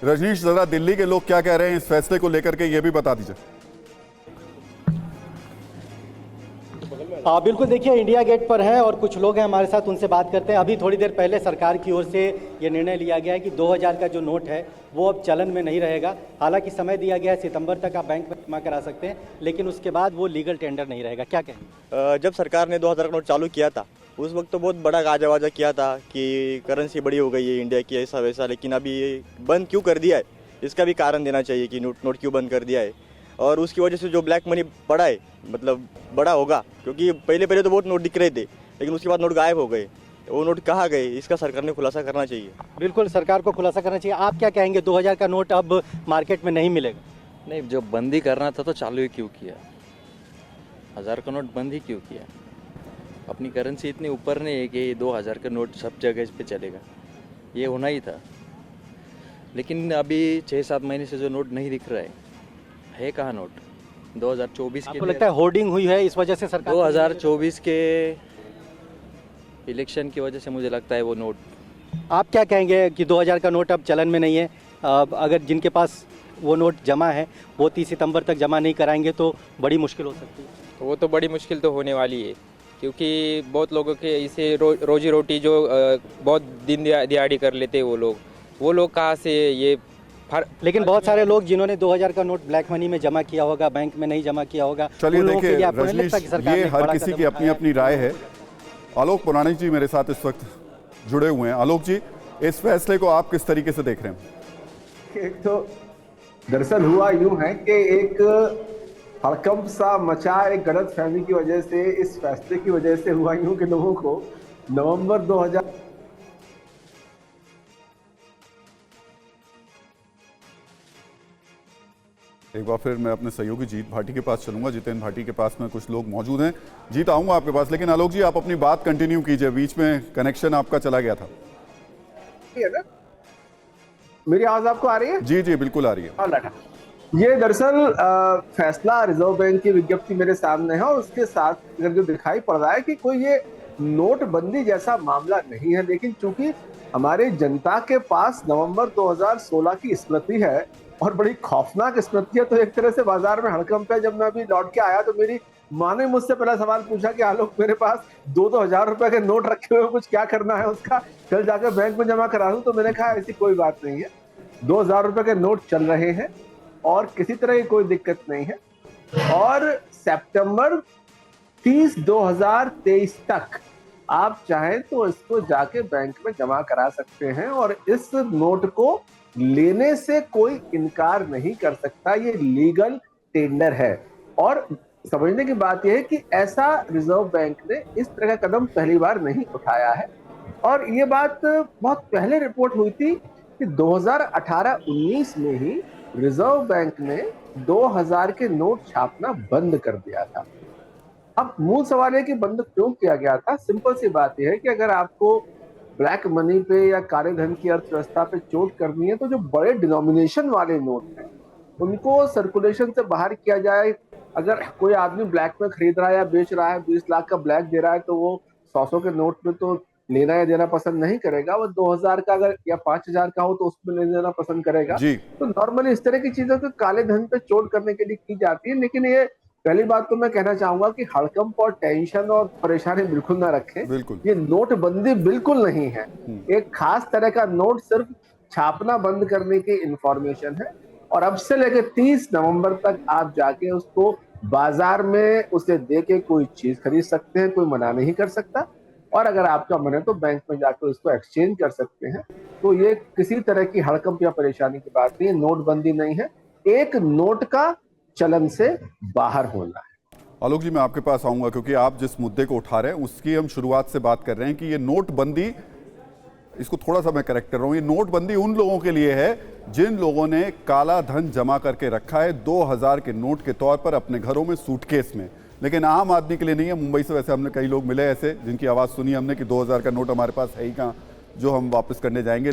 रजनीश, जरा दिल्ली के लोग क्या कह रहे हैं इस फैसले को लेकर के, ये भी बता दीजिए। बिल्कुल, देखिए इंडिया गेट पर हैं और कुछ लोग हैं हमारे साथ, उनसे बात करते हैं। अभी थोड़ी देर पहले सरकार की ओर से ये निर्णय लिया गया है कि 2000 का जो नोट है वो अब चलन में नहीं रहेगा। हालांकि समय दिया गया है, सितंबर तक आप बैंक में जमा करा सकते हैं, लेकिन उसके बाद वो लीगल टेंडर नहीं रहेगा। क्या कहेंगे? जब सरकार ने 2000 का नोट चालू किया था उस वक्त तो बहुत बड़ा गाजा-वाजा किया था कि करेंसी बड़ी हो गई है इंडिया की, ऐसा वैसा, लेकिन अभी ये बंद क्यों कर दिया है इसका भी कारण देना चाहिए कि नोट क्यों बंद कर दिया है। और उसकी वजह से जो ब्लैक मनी बढ़ा है, मतलब बड़ा होगा, क्योंकि पहले तो बहुत नोट दिख रहे थे लेकिन उसके बाद नोट गायब हो गए। वो नोट कहाँ गए, इसका सरकार ने खुलासा करना चाहिए। बिल्कुल, सरकार को खुलासा करना चाहिए। आप क्या कहेंगे? 2000 का नोट अब मार्केट में नहीं मिलेगा? नहीं, जो बंदी करना था तो चालू ही क्यों किया? 1000 का नोट बंद ही क्यों किया? अपनी करेंसी इतनी ऊपर नहीं है कि 2000 का नोट सब जगह पे चलेगा, ये होना ही था। लेकिन अभी 6-7 महीने से जो नोट नहीं दिख रहा है कहाँ नोट? 2024 के आपको लगता है होर्डिंग हुई है इस वजह से सरकार? 2024 के इलेक्शन की वजह से मुझे लगता है वो नोट। आप क्या कहेंगे कि 2000 का नोट अब चलन में नहीं है? अगर जिनके पास वो नोट जमा है वो 30 सितंबर तक जमा नहीं कराएंगे तो बड़ी मुश्किल हो सकती है। वो तो बड़ी मुश्किल तो होने वाली है, क्योंकि बहुत लोगों के इसे रोजी रोटी जो बहुत दिन दिहाड़ी कर लेते हैं वो लोग कहाँ से ये लेकिन बहुत सारे लोग जिन्होंने 2000 का नोट ब्लैक मनी में जमा किया होगा, बैंक में नहीं जमा किया होगा। चलिए देखिए रजनीश, ये हर किसी की अपनी अपनी राय है। आलोक पुराणिक जी मेरे साथ इस वक्त जुड़े हुए हैं। आलोक जी, इस फैसले को आप किस तरीके से देख रहे हैं? एक तो दरअसल हुआ यूं है कि एक हड़कंप सा मचा एक गलत फहमी की वजह से, इस फैसले की वजह से हुआ यूं कि लोगों को नवंबर 2000 एक बार फिर मैं अपने सहयोगी जीत भाटी के पास चलूंगा। जितेंद्र भाटी के पास में कुछ लोग मौजूद हैं। जीत, आऊंगा आपके पास, लेकिन आलोक जी आप अपनी बात कंटिन्यू कीजिए, बीच में कनेक्शन आपका चला गया था। मेरी आवाज आपको आ रही है? जी जी बिल्कुल आ रही है। ये दरअसल फैसला रिजर्व बैंक की विज्ञप्ति मेरे सामने है और उसके साथ अगर जो दिखाई पड़ रहा है कि कोई ये नोटबंदी जैसा मामला नहीं है, लेकिन चूंकि हमारे जनता के पास नवंबर 2016 की स्मृति है और बड़ी खौफनाक स्मृति है, तो एक तरह से बाजार में हड़कंप है। जब मैं अभी लौट के आया तो मेरी माँ ने मुझसे पहला सवाल पूछा कि आलोक, मेरे पास 2-2 हजार रुपए के नोट रखे हुए, कुछ क्या करना है उसका, कल जाकर बैंक में जमा करा दूं? तो मैंने कहा ऐसी कोई बात नहीं है, 2000 रुपए के नोट चल रहे हैं और किसी तरह की कोई दिक्कत नहीं है। और सितंबर 30, 2023 तक आप चाहें तो इसको जाके बैंक में जमा करा सकते हैं और इस नोट को लेने से कोई इनकार नहीं कर सकता। ये लीगल टेंडर है। और समझने की बात यह है कि ऐसा रिजर्व बैंक ने इस तरह का कदम पहली बार नहीं उठाया है। और ये बात बहुत पहले रिपोर्ट हुई थी कि 2018-19 में ही रिजर्व बैंक ने 2000 के नोट छापना बंद कर दिया था। अब मूल सवाल है कि बंद क्यों किया गया था? सिंपल सी बात यह है कि अगर आपको ब्लैक मनी पे या काले धन की अर्थव्यवस्था पे चोट करनी है तो जो बड़े डिनोमिनेशन वाले नोट हैं उनको सर्कुलेशन से बाहर किया जाए। अगर कोई आदमी ब्लैक में खरीद रहा है या बेच रहा है, 20 लाख का ब्लैक दे रहा है, तो वो 100 के नोट में तो लेना या देना पसंद नहीं करेगा। वो 2000 का अगर या 5000 का हो तो उसमें लेना देना पसंद करेगा। तो नॉर्मली इस तरह की चीजें तो काले धन पे चोट करने के लिए की जाती है। लेकिन ये पहली बात तो मैं कहना चाहूंगा कि हड़कंप और टेंशन और परेशानी बिल्कुल ना रखें। ये नोटबंदी बिल्कुल नहीं है। एक खास तरह का नोट सिर्फ छापना बंद करने की इंफॉर्मेशन है और अब से लेकर 30 नवंबर तक आप जाके उसको बाजार में उसे दे के कोई चीज खरीद सकते हैं, कोई मना नहीं कर सकता। और अगर आपका मन है तो बैंक में जाकर उसको एक्सचेंज कर सकते हैं। तो ये किसी तरह की हड़कंप या परेशानी की बात नहीं है, नोटबंदी नहीं है, एक नोट का चलन से बाहर होना है। आलोक जी, मैं आपके पास आऊंगा क्योंकि आप जिस मुद्दे को उठा रहे हैं उसकी हम शुरुआत से बात कर रहे हैं कि ये नोटबंदी, इसको थोड़ा सा मैं करेक्ट कर रहा हूं, ये नोटबंदी उन लोगों के लिए है जिन लोगों ने काला धन जमा करके रखा है 2000 के नोट के तौर पर अपने घरों में सूटकेस में, लेकिन आम आदमी के लिए नहीं है। मुंबई से वैसे हमने कई लोग मिले ऐसे जिनकी आवाज़ सुनी हमने कि 2000 का नोट हमारे पास है ही कहाँ जो हम वापस करने जाएंगे।